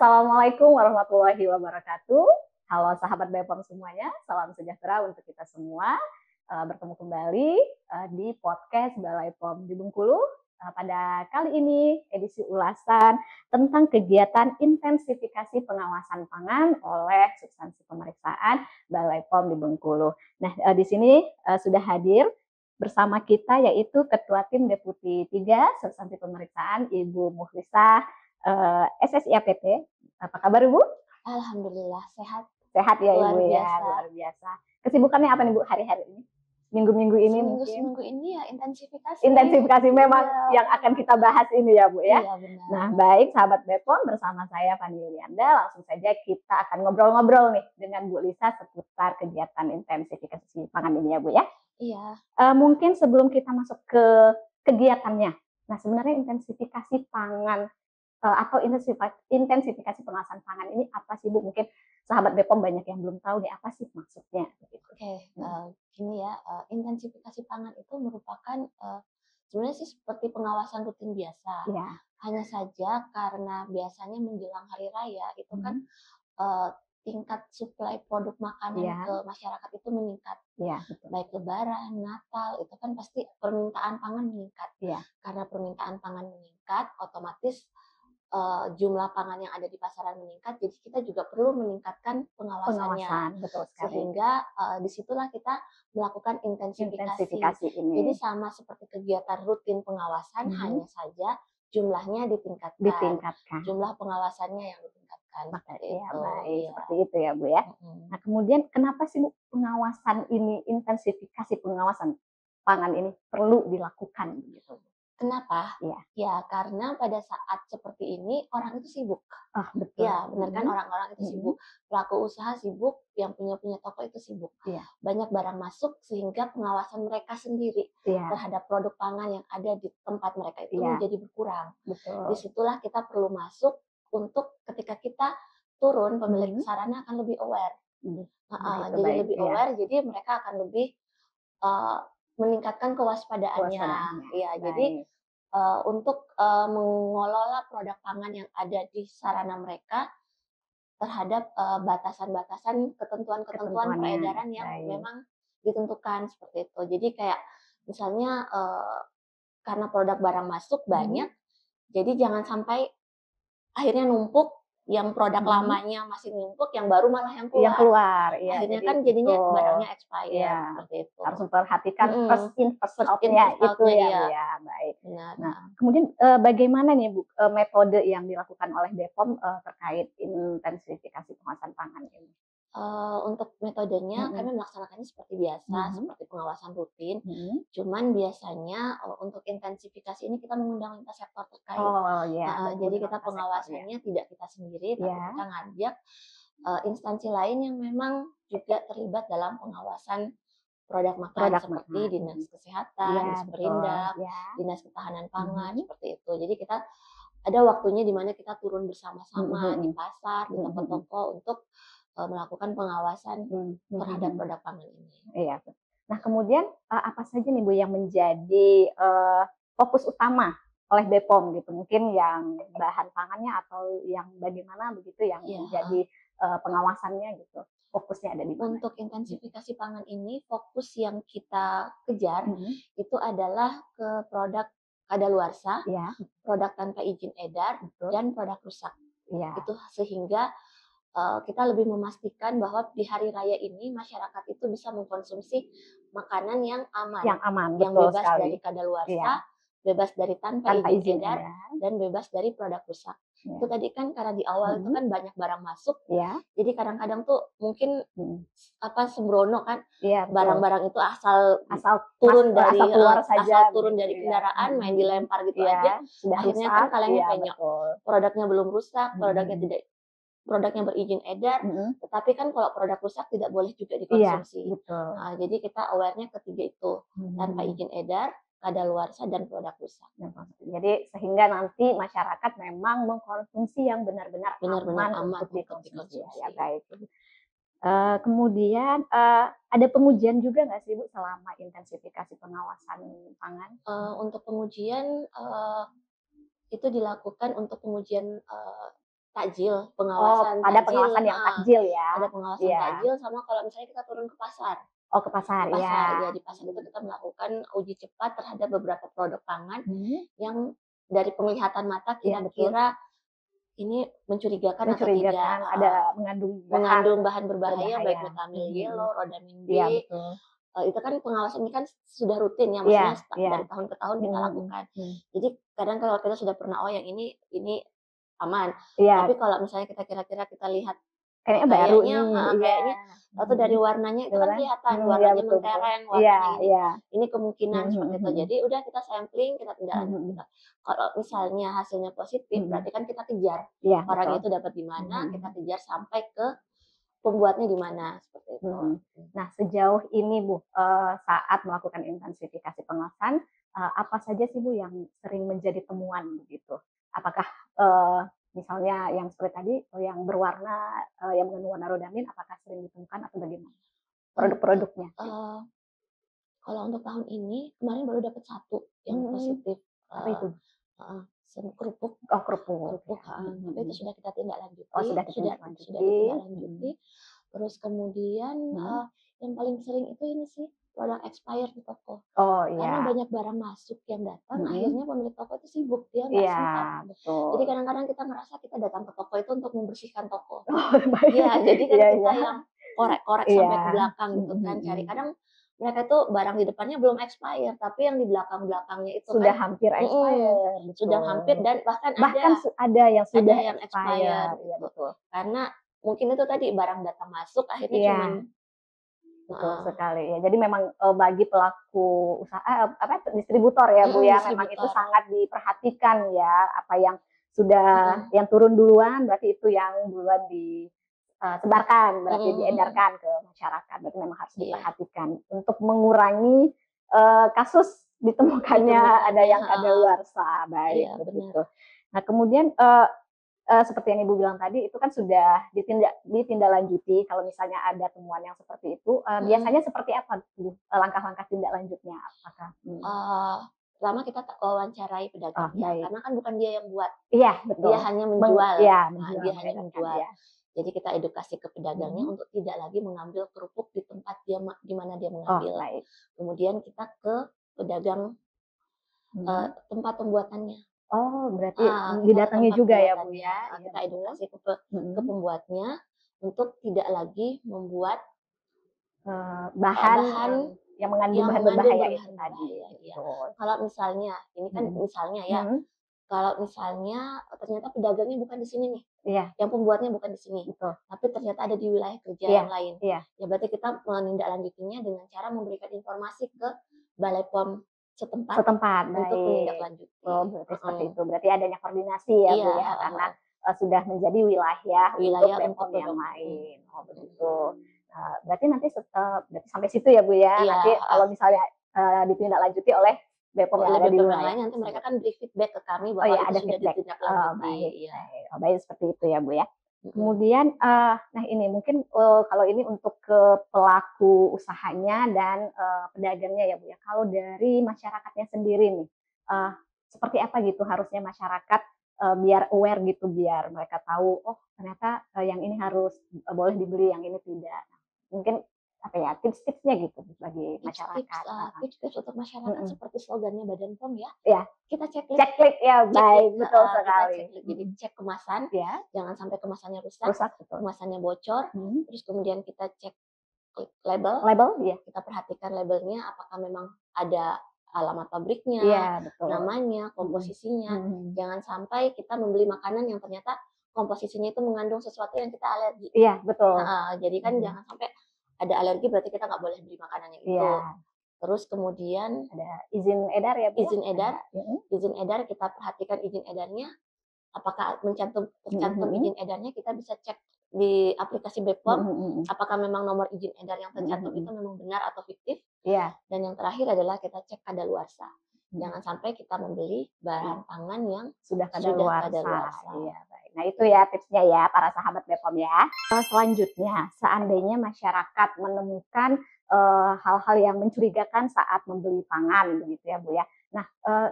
Assalamualaikum warahmatullahi wabarakatuh. Halo sahabat BPOM semuanya, salam sejahtera untuk kita semua. Bertemu kembali di podcast Balai POM di Bengkulu. Pada kali ini edisi ulasan tentang kegiatan intensifikasi pengawasan pangan oleh substansi pemeriksaan Balai POM di Bengkulu. Nah, di sini sudah hadir bersama kita yaitu Ketua Tim Deputi 3 Substansi Pemeriksaan Ibu Mukhlisah SSIAPT. Apa kabar Ibu? Alhamdulillah sehat. Sehat ya Luar Ibu ya, biasa. luar biasa. Kesibukannya apa nih Bu hari-hari ini? Minggu-minggu ini mungkin? Seminggu ini ya intensifikasi. Intensifikasi memang yang akan kita bahas ini ya Bu ya. Iya benar. Nah baik sahabat BPOM, bersama saya Fani Yulianda, langsung saja kita akan ngobrol-ngobrol nih dengan Bu Lisa seputar kegiatan intensifikasi pangan ini ya Bu ya. Iya. Mungkin sebelum kita masuk ke kegiatannya, nah sebenarnya intensifikasi pangan atau intensifikasi pengawasan pangan ini apa sih Bu? Mungkin sahabat BPOM banyak yang belum tahu nih apa sih maksudnya. Oke, gini ya, intensifikasi pangan itu merupakan sebenarnya sih seperti pengawasan rutin biasa. Ya. Hanya saja karena biasanya menjelang hari raya itu kan tingkat suplai produk makanan ke masyarakat itu meningkat. Ya, betul. Baik Lebaran, Natal, itu kan pasti permintaan pangan meningkat. Ya. Karena permintaan pangan meningkat, otomatis jumlah pangan yang ada di pasaran meningkat, jadi kita juga perlu meningkatkan pengawasannya. Betul sekali. Sehingga disitulah kita melakukan intensifikasi ini. Jadi sama seperti kegiatan rutin pengawasan, hanya saja jumlahnya ditingkatkan. Jumlah pengawasannya yang ditingkatkan. Seperti itu ya Bu ya. Nah kemudian kenapa sih Bu pengawasan ini, intensifikasi pengawasan pangan ini perlu dilakukan gitu? Kenapa? Ya karena pada saat seperti ini orang itu sibuk. Betul. Ya benar kan, orang-orang itu sibuk. Pelaku usaha sibuk, yang punya toko itu sibuk. Banyak barang masuk sehingga pengawasan mereka sendiri terhadap produk pangan yang ada di tempat mereka itu menjadi berkurang. Betul. Disitulah kita perlu masuk untuk ketika kita turun, pemilik sarana akan lebih aware. Jadi lebih aware, jadi mereka akan lebih meningkatkan kewaspadaannya. Ya, jadi untuk mengelola produk pangan yang ada di sarana mereka terhadap batasan-batasan ketentuan peredaran yang memang ditentukan seperti itu. Jadi kayak misalnya karena produk barang masuk banyak, jadi jangan sampai akhirnya numpuk, yang produk lamanya masih numpuk, yang baru malah yang keluar. Akhirnya kan jadinya barangnya expired seperti itu. Harus memperhatikan first in first out-nya itu ya. Baik. Nah, kemudian bagaimana nih Bu metode yang dilakukan oleh BPOM terkait intensifikasi pengawasan pangan ini? Untuk metodenya kami melaksanakannya seperti biasa, seperti pengawasan rutin. Cuman biasanya untuk intensifikasi ini kita mengundang lintas sektor terkait. Jadi kita pengawasannya tidak kita sendiri, tapi kita ngajak instansi lain yang memang juga terlibat dalam pengawasan produk makanan seperti Dinas Kesehatan, Dinas Perindak, Dinas Ketahanan Pangan, seperti itu. Jadi kita ada waktunya di mana kita turun bersama-sama di pasar, di toko-toko untuk melakukan pengawasan terhadap produk pangan ini. Iya. Nah kemudian apa saja nih Bu yang menjadi fokus utama oleh BPOM gitu? Mungkin yang bahan pangannya atau yang bagaimana begitu yang menjadi pengawasannya gitu? Fokusnya ada di mana? Untuk intensifikasi pangan ini fokus yang kita kejar itu adalah ke produk kadaluarsa, produk tanpa izin edar, dan produk rusak. Itu sehingga kita lebih memastikan bahwa di hari raya ini masyarakat itu bisa mengkonsumsi makanan yang aman, yang bebas dari kadaluarsa, bebas dari tanpa izin edar, dan bebas dari produk rusak. Itu tadi kan karena di awal itu kan banyak barang masuk, jadi kadang-kadang tuh mungkin sembrono kan, barang-barang itu asal turun dari kendaraan, main dilempar gitu aja, akhirnya kan kalengnya penyok, produknya belum rusak, produknya berizin edar, tetapi kan kalau produk rusak tidak boleh juga dikonsumsi. Nah, jadi kita aware-nya ketiga itu, tanpa izin edar, kadaluarsa, dan produk rusak. Jadi sehingga nanti masyarakat memang mengkonsumsi yang benar-benar aman untuk dikonsumsi. Ya, baik. Kemudian ada pengujian juga nggak sih Bu selama intensifikasi pengawasan pangan? Untuk pengujian itu dilakukan untuk pengujian takjil, pengawasan ada takjil, pengawasan yang takjil ya. ada pengawasan takjil, sama kalau misalnya kita turun ke pasar. Ke pasar, ya. Di pasar itu kita melakukan uji cepat terhadap beberapa produk pangan yang dari penglihatan mata kira-kira ini mencurigakan atau tidak, ada mengandung bahan berbahaya, baik metamil yellow, rodamin B. Itu kan pengawasan ini kan sudah rutin ya, maksudnya dari tahun ke tahun kita lakukan. Jadi kadang kalau kita sudah pernah, yang ini aman. Tapi kalau misalnya kita kira-kira kita lihat kayaknya atau dari warnanya itu kan kelihatan warnanya mentereng, warnanya ini kemungkinan seperti itu. Jadi udah kita sampling, kita tindak lanjut. Kalau misalnya hasilnya positif, berarti kan kita kejar orang itu dapat di mana, kita kejar sampai ke pembuatnya di mana, seperti itu. Nah, sejauh ini Bu, saat melakukan intensifikasi pengawasan, apa saja sih Bu yang sering menjadi temuan begitu? Apakah misalnya yang seperti tadi, yang berwarna, yang mengandung warna rodamin, apakah sering ditemukan atau bagaimana produk-produknya? Kalau untuk tahun ini, kemarin baru dapat 1 yang positif. Apa itu? Kerupuk. Kerupuk. Tapi itu sudah kita tindak lanjuti. Sudah ditindak lanjuti. Terus kemudian yang paling sering itu ini sih, produk expired di toko. Karena banyak barang masuk yang datang, akhirnya pemilik toko itu sibuk, dia nggak sempat. Jadi kadang-kadang kita ngerasa kita datang ke toko itu untuk membersihkan toko. Jadi kan kita yang korek-korek sampai ke belakang gitu kan, cari. Kadang mereka tuh barang di depannya belum expire, tapi yang di belakang-belakangnya itu sudah hampir expire. Sudah hampir, dan bahkan ada yang sudah expire. Karena mungkin itu tadi barang datang masuk akhirnya cuman. Betul sekali ya. Jadi memang bagi pelaku usaha distributor ya Bu ya, memang itu sangat diperhatikan ya, apa yang sudah yang turun duluan berarti itu yang duluan disebarkan, berarti diedarkan ke masyarakat. Berarti memang harus diperhatikan untuk mengurangi kasus ditemukannya ada yang kadaluarsa. Baik, begitu. Nah, kemudian seperti yang Ibu bilang tadi, itu kan sudah ditindaklanjuti. Kalau misalnya ada temuan yang seperti itu, biasanya seperti apa langkah-langkah tindak lanjutnya? Apakah? Pertama kita wawancarai pedagangnya, karena kan bukan dia yang buat. Iya, betul. Dia hanya menjual. Dia hanya menjual. Jadi kita edukasi ke pedagangnya untuk tidak lagi mengambil kerupuk di tempat dia di mana dia mengambil. Kemudian kita ke pedagang tempat pembuatannya. Berarti didatangi juga ya Bu ya. Kita edukasi ke pembuatnya untuk tidak lagi membuat bahan yang mengandung bahan berbahaya itu tadi. Kalau misalnya, ini kan misalnya ya, kalau misalnya ternyata pedagangnya bukan di sini nih, yang pembuatnya bukan di sini, tapi ternyata ada di wilayah kerja yang lain, ya berarti kita menindaklanjutinya dengan cara memberikan informasi ke Balai POM setempat untuk menindaklanjuti. Berarti seperti itu. Berarti adanya koordinasi ya Bu ya, karena sudah menjadi wilayah untuk BPOM yang lain. Begitu. Berarti nanti berarti sampai situ ya Bu ya. Nanti kalau misalnya ditindaklanjuti oleh BPOM yang ada di wilayah, nanti mereka kan beri feedback ke kami bahwa itu sudah ditindaklanjuti. Baik, seperti itu ya Bu ya. Kemudian, nah ini mungkin kalau ini untuk ke pelaku usahanya dan pedagangnya ya Bu ya. Kalau dari masyarakatnya sendiri nih, seperti apa gitu harusnya masyarakat biar aware gitu, biar mereka tahu, ternyata yang ini harus boleh dibeli, yang ini tidak. Nah, mungkin apa ya tips-tipsnya gitu bagi masyarakat. Tips untuk masyarakat seperti slogannya Badan POM ya. Kita cek ya, baik, betul sekali. Jadi cek kemasan, jangan sampai kemasannya rusak, kemasannya bocor. Terus kemudian kita cek label, kita perhatikan labelnya apakah memang ada alamat pabriknya, namanya, komposisinya. Jangan sampai kita membeli makanan yang ternyata komposisinya itu mengandung sesuatu yang kita alergi. Iya, betul. Jadi kan jangan sampai ada alergi, berarti kita nggak boleh beli makanannya itu. Terus kemudian ada izin edar ya Bu? Izin edar kita perhatikan izin edarnya, apakah tercantum izin edarnya, kita bisa cek di aplikasi BPOM apakah memang nomor izin edar yang tercantum itu memang benar atau fiktif. Dan yang terakhir adalah kita cek kadaluarsa. Jangan sampai kita membeli bahan pangan yang sudah kadaluarsa. Nah itu ya tipsnya ya para sahabat BPOM ya. Selanjutnya, seandainya masyarakat menemukan hal-hal yang mencurigakan saat membeli pangan begitu ya Bu ya. Nah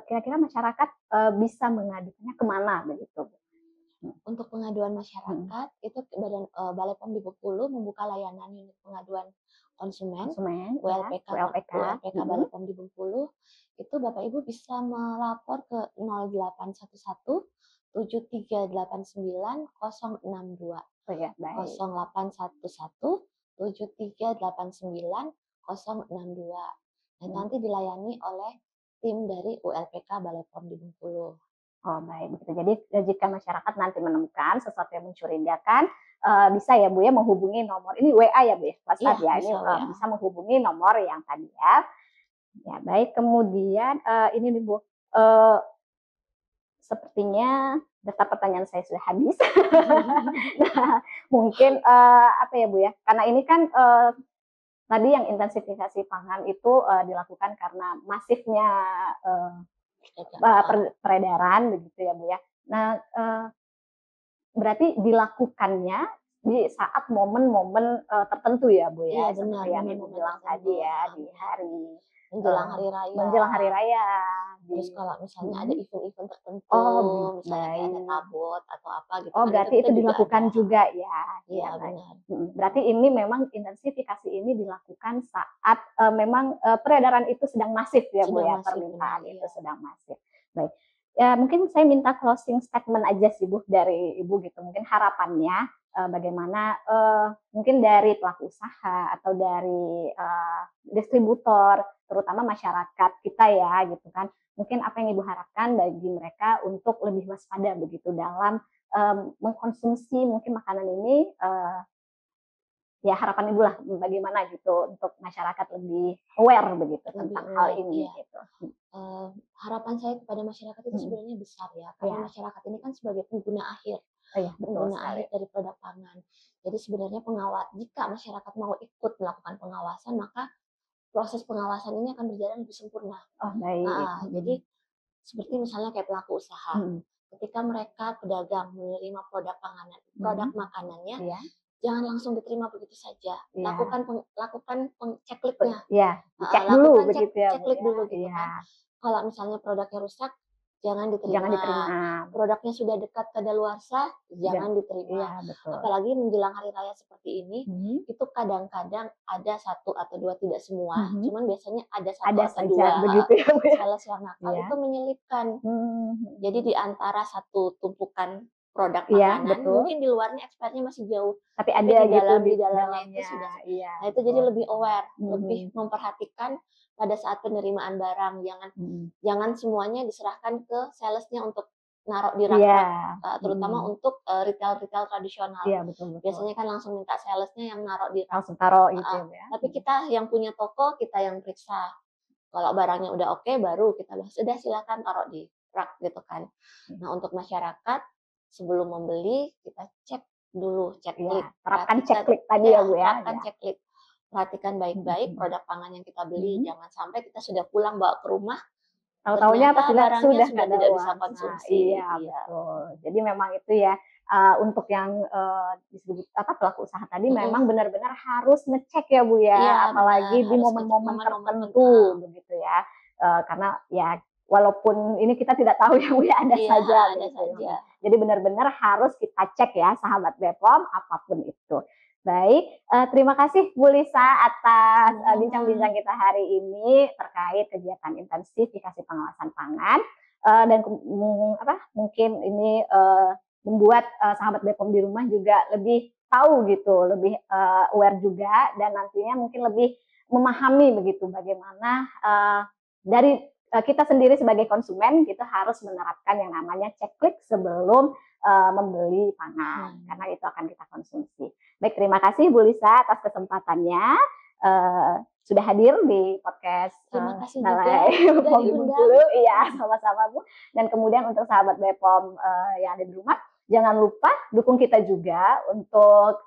kira-kira masyarakat bisa mengadukannya kemana begitu Bu? Untuk pengaduan masyarakat itu Balai POM di Bengkulu membuka layanan unit pengaduan konsumen, ULPK Balai POM di Bengkulu. Itu Bapak Ibu bisa melapor ke 0811 7389 062. 0811 7389 062. Dan nanti dilayani oleh tim dari ULPK Balai POM di Bengkulu. Oh baik, begitu. Jadi jika masyarakat nanti menemukan sesuatu yang mencurigakan, bisa ya Bu ya menghubungi nomor ini WA ya Bu ya, WhatsApp ya, ini bisa menghubungi nomor yang tadi ya. Ya baik, kemudian ini nih Bu, sepertinya daftar pertanyaan saya sudah habis. Nah, mungkin apa ya Bu ya, karena ini kan tadi yang intensifikasi pangan itu dilakukan karena masifnya peredaran begitu ya Bu ya. Nah, berarti dilakukannya di saat momen-momen tertentu ya Bu ya, seperti yang Ibu bilang tadi ya, di hari menjelang hari raya. Menjelang hari raya. Terus kalau misalnya ada event-event tertentu, misalnya kayak ada tabot atau apa gitu. Oh, berarti itu dilakukan juga ya. Iya, benar. Berarti ini memang intensifikasi ini dilakukan saat memang peredaran itu sedang masif ya Bu ya, permintaan itu sedang masif. Baik. Ya, mungkin saya minta closing statement aja sih Bu dari Ibu gitu. Mungkin harapannya bagaimana mungkin dari pelaku usaha atau dari distributor, terutama masyarakat kita ya gitu kan. Mungkin apa yang Ibu harapkan bagi mereka untuk lebih waspada begitu dalam mengkonsumsi mungkin makanan ini, ya harapan Ibu lah bagaimana gitu untuk masyarakat lebih aware begitu tentang hal ini gitu. Harapan saya kepada masyarakat itu sebenarnya besar ya, karena masyarakat ini kan sebagai pengguna akhir, pengguna akhir dari produk pangan. Jadi sebenarnya jika masyarakat mau ikut melakukan pengawasan, maka proses pengawasan ini akan berjalan lebih sempurna. Oh baik. Jadi seperti misalnya kayak pelaku usaha, ketika mereka pedagang menerima produk makanannya, jangan langsung diterima begitu saja. Lakukan cekliknya. Cek dulu begitu ya. Ceklik dulu gitu kan. Kalau misalnya produknya rusak, jangan diterima. Produknya sudah dekat kadaluarsa, jangan diterima. Apalagi menjelang hari raya seperti ini, itu kadang-kadang ada satu atau dua, tidak semua. Cuman biasanya ada satu atau dua begitu ya, sales yang nakal itu menyelipkan. Jadi di antara satu tumpukan produk makanan, mungkin di luarnya expirednya masih jauh, tapi ada di dalamnya itu sudah. Nah itu jadi lebih aware, lebih memperhatikan pada saat penerimaan barang, jangan semuanya diserahkan ke salesnya untuk naruh di rak, terutama untuk retail tradisional. Betul. Biasanya kan langsung minta salesnya yang naruh di rak. Langsung taruh gitu ya. Tapi kita yang punya toko, kita yang periksa. Kalau barangnya udah oke, baru kita bilang sudah silakan taruh di rak gitu kan. Nah untuk masyarakat sebelum membeli kita cek dulu, ceklik. Terapkan ceklik tadi ya Bu ya. Terapkan ceklik. Perhatikan baik-baik produk pangan yang kita beli, jangan sampai kita sudah pulang bawa ke rumah, tahu-taunya pas sudah tidak bisa konsumsi. Iya, betul. Jadi memang itu ya untuk yang pelaku usaha tadi memang benar-benar harus ngecek ya Bu ya, apalagi di momen-momen tertentu begitu ya. Karena ya walaupun ini kita tidak tahu ya Bu ya, ada saja. Jadi benar-benar harus kita cek ya sahabat BPOM apapun itu. Baik, terima kasih Bu Lisa atas bincang-bincang kita hari ini terkait kegiatan intensifikasi pengawasan pangan dan mungkin ini membuat sahabat BPOM di rumah juga lebih tahu gitu, lebih aware juga dan nantinya mungkin lebih memahami begitu bagaimana dari kita sendiri sebagai konsumen kita harus menerapkan yang namanya ceklik sebelum membeli pangan karena itu akan kita konsumsi. Baik, terima kasih Bu Lisa atas kesempatannya sudah hadir di podcast Balai POM di Bengkulu. Iya, sama-sama Bu. Dan kemudian untuk sahabat BPOM yang ada di rumah, jangan lupa dukung kita juga untuk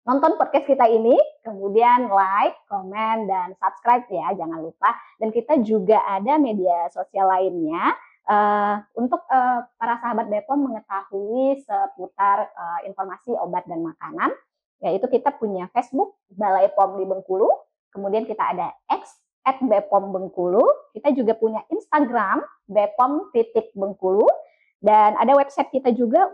nonton podcast kita ini, kemudian like, komen, dan subscribe ya, jangan lupa. Dan kita juga ada media sosial lainnya untuk para sahabat BPOM mengetahui seputar informasi obat dan makanan, yaitu kita punya Facebook Balai POM di Bengkulu, kemudian kita ada X @BPOM Bengkulu, kita juga punya Instagram BPOM.Bengkulu, Dan ada website kita juga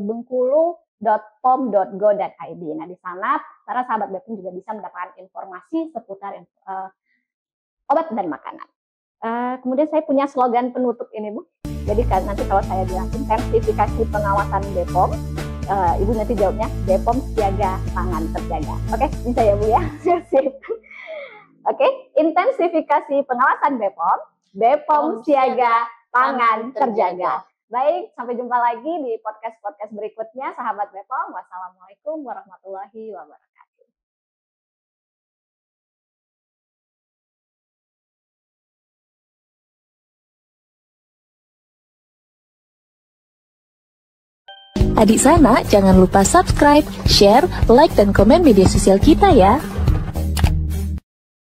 bengkulu.pom.go.id. Nah, di sana para sahabat BPOM juga bisa mendapatkan informasi seputar obat dan makanan. Kemudian saya punya slogan penutup ini, Bu. Jadi nanti kalau saya bilang intensifikasi pengawasan BPOM, Ibu nanti jawabnya BPOM siaga, pangan terjaga. Oke, bisa ya, Bu ya? Sip. Oke, intensifikasi pengawasan BPOM, BPOM siaga, pangan terjaga. Baik, sampai jumpa lagi di podcast-podcast berikutnya, sahabat BPOM. Wassalamualaikum warahmatullahi wabarakatuh. Adik Sana, jangan lupa subscribe, share, like, dan komen media sosial kita ya.